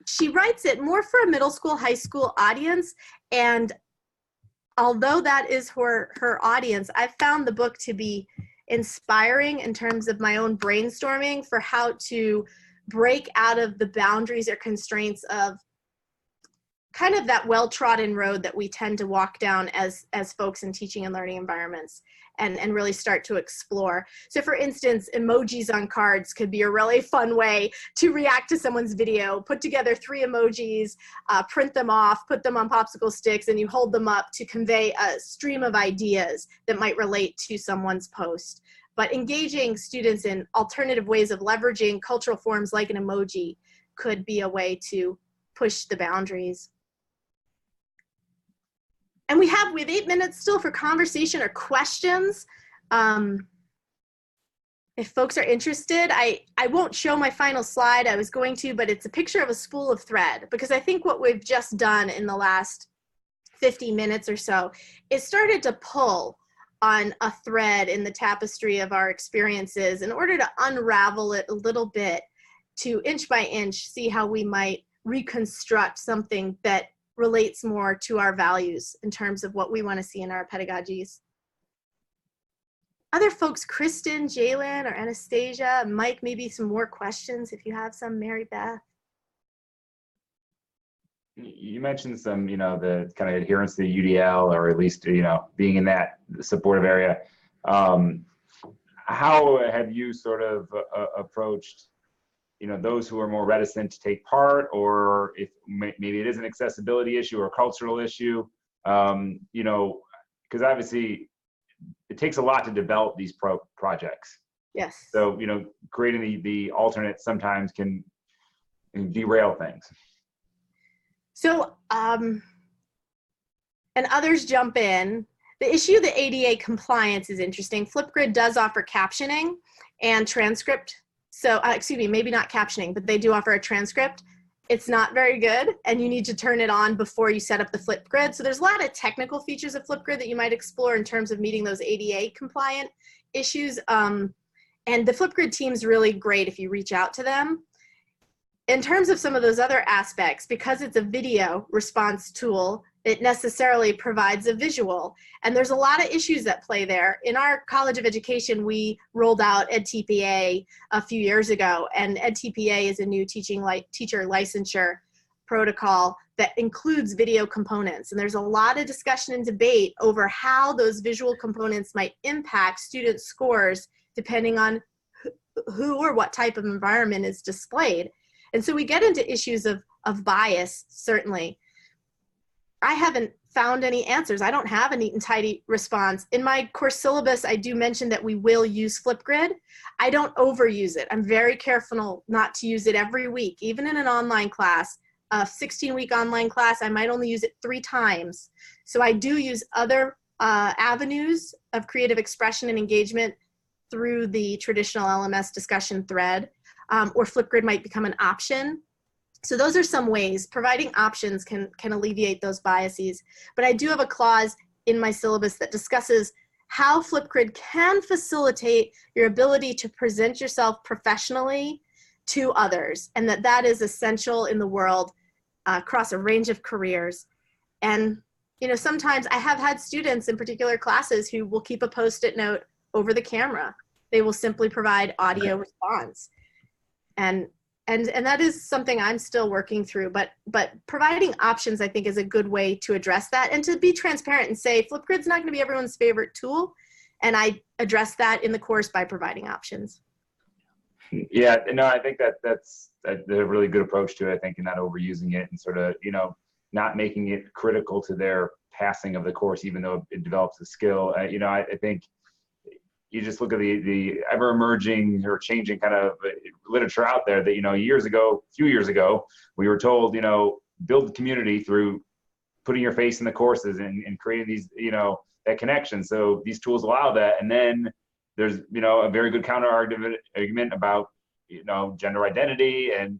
she writes it more for a middle school, high school audience. And although that is her audience, I found the book to be inspiring in terms of my own brainstorming for how to break out of the boundaries or constraints of kind of that well-trodden road that we tend to walk down as folks in teaching and learning environments, and really start to explore. So for instance, emojis on cards could be a really fun way to react to someone's video. Put together 3 emojis, print them off, put them on popsicle sticks, and you hold them up to convey a stream of ideas that might relate to someone's post. But engaging students in alternative ways of leveraging cultural forms like an emoji could be a way to push the boundaries. And we have 8 minutes still for conversation or questions. If folks are interested, I won't show my final slide. I was going to, but it's a picture of a spool of thread, because I think what we've just done in the last 50 minutes or so is started to pull on a thread in the tapestry of our experiences in order to unravel it a little bit, to inch by inch see how we might reconstruct something that relates more to our values in terms of what we want to see in our pedagogies. Other folks, Kristen, Jalen, or Anastasia, Mike, maybe some more questions if you have some, Mary Beth. You mentioned some, the kind of adherence to the UDL, or at least, being in that supportive area. How have you sort of approached those who are more reticent to take part, or if maybe it is an accessibility issue or a cultural issue, because obviously it takes a lot to develop these projects. Yes. So, creating the alternate sometimes can derail things. So, and others jump in. The issue of the ADA compliance is interesting. Flipgrid does offer captioning and transcript. So, excuse me, maybe not captioning, but they do offer a transcript. It's not very good, and you need to turn it on before you set up the Flipgrid. So there's a lot of technical features of Flipgrid that you might explore in terms of meeting those ADA compliant issues. And the Flipgrid team's really great if you reach out to them. In terms of some of those other aspects, because it's a video response tool, it necessarily provides a visual. And there's a lot of issues that play there. In our College of Education, we rolled out EdTPA a few years ago, and EdTPA is a new teacher licensure protocol that includes video components. And there's a lot of discussion and debate over how those visual components might impact student scores depending on who or what type of environment is displayed. And so we get into issues of bias, certainly. I haven't found any answers. I don't have a neat and tidy response. In my course syllabus, I do mention that we will use Flipgrid. I don't overuse it. I'm very careful not to use it every week, even in an online class. A 16-week online class, I might only use it 3 times. So I do use other avenues of creative expression and engagement through the traditional LMS discussion thread, or Flipgrid might become an option. So those are some ways. Providing options can alleviate those biases. But I do have a clause in my syllabus that discusses how Flipgrid can facilitate your ability to present yourself professionally to others, and that is essential in the world across a range of careers. And you know, sometimes I have had students in particular classes who will keep a Post-it note over the camera. They will simply provide audio response. And that is something I'm still working through, but providing options, I think, is a good way to address that, and to be transparent and say Flipgrid's not going to be everyone's favorite tool, and I address that in the course by providing options. Yeah, no, I think that's a really good approach to it. I think, and not overusing it, and sort of, you know, not making it critical to their passing of the course, even though it develops a skill. You know, I think you just look at the ever emerging or changing kind of literature out there that, you know, a few years ago, we were told, you know, build community through putting your face in the courses and creating these, you know, that connection. So these tools allow that. And then there's, you know, a very good counter argument about, you know, gender identity and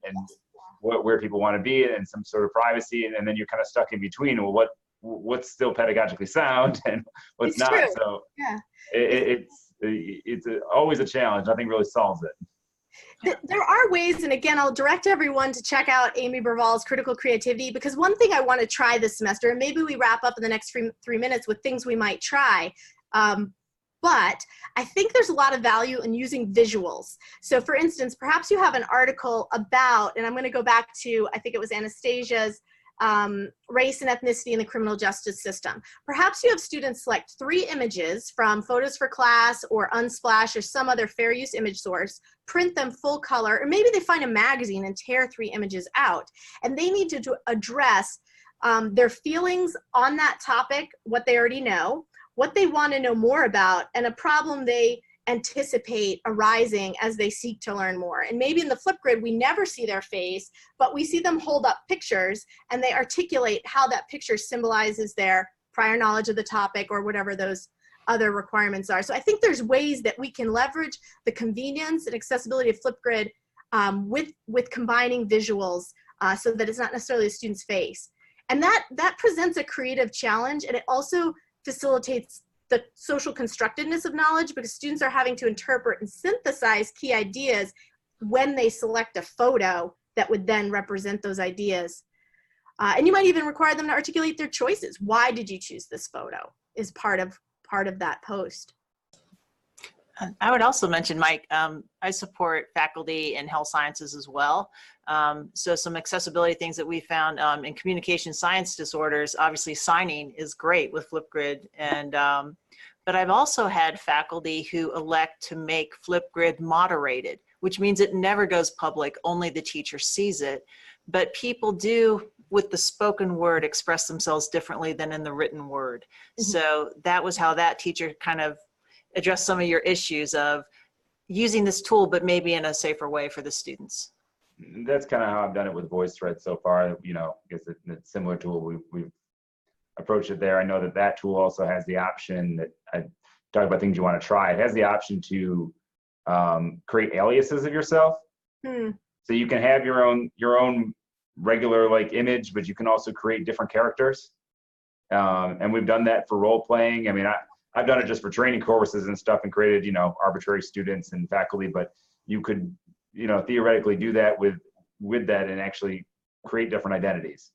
where people want to be and some sort of privacy. And then you're kind of stuck in between. Well, what's still pedagogically sound and what's It's not. true. So Yeah. It's always a challenge. Nothing really solves it. There are ways, and again, I'll direct everyone to check out Amy Berval's Critical Creativity, because one thing I want to try this semester, and maybe we wrap up in the next 3 minutes with things we might try, but I think there's a lot of value in using visuals. So for instance, perhaps you have an article about, and I'm going to go back to, I think it was Anastasia's, race and ethnicity in the criminal justice system. Perhaps you have students select 3 images from Photos for Class or Unsplash or some other fair use image source, print them full color, or maybe they find a magazine and tear 3 images out. And they need to address their feelings on that topic, what they already know, what they want to know more about, and a problem they anticipate arising as they seek to learn more. And maybe in the Flipgrid, we never see their face, but we see them hold up pictures and they articulate how that picture symbolizes their prior knowledge of the topic or whatever those other requirements are. So I think there's ways that we can leverage the convenience and accessibility of Flipgrid with combining visuals so that it's not necessarily a student's face. And that presents a creative challenge, and it also facilitates the social constructedness of knowledge, because students are having to interpret and synthesize key ideas when they select a photo that would then represent those ideas. And you might even require them to articulate their choices. Why did you choose this photo is part of that post. I would also mention, Mike, I support faculty in health sciences as well. So some accessibility things that we found in communication science disorders, obviously signing is great with Flipgrid. And, but I've also had faculty who elect to make Flipgrid moderated, which means it never goes public, only the teacher sees it. But people do, with the spoken word, express themselves differently than in the written word. Mm-hmm. So that was how that teacher kind of address some of your issues of using this tool, but maybe in a safer way for the students. That's kind of how I've done it with VoiceThread so far. You know, I guess it's a similar tool. We've approached it there. I know that tool also has the option that I talk about things you want to try. It has the option to create aliases of yourself. So you can have your own regular like image, but you can also create different characters. And we've done that for role playing. I mean, I've done it just for training courses and stuff and created, you know, arbitrary students and faculty, but you could, you know, theoretically do that with that and actually create different identities.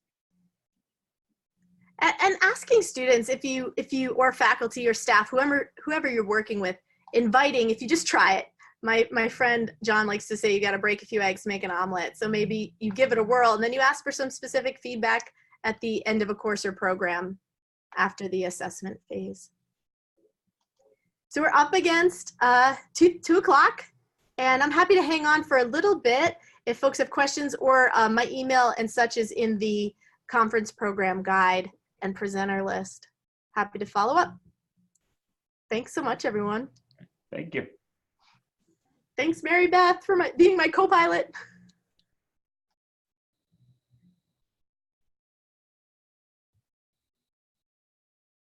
And asking students, if you or faculty or staff, whoever you're working with, inviting, if you just try it. My friend John likes to say you got to break a few eggs to make an omelet. So maybe you give it a whirl and then you ask for some specific feedback at the end of a course or program after the assessment phase. So we're up against 2 o'clock, and I'm happy to hang on for a little bit if folks have questions, or my email and such is in the conference program guide and presenter list. Happy to follow up. Thanks so much, everyone. Thank you. Thanks, Mary Beth, for being my co-pilot.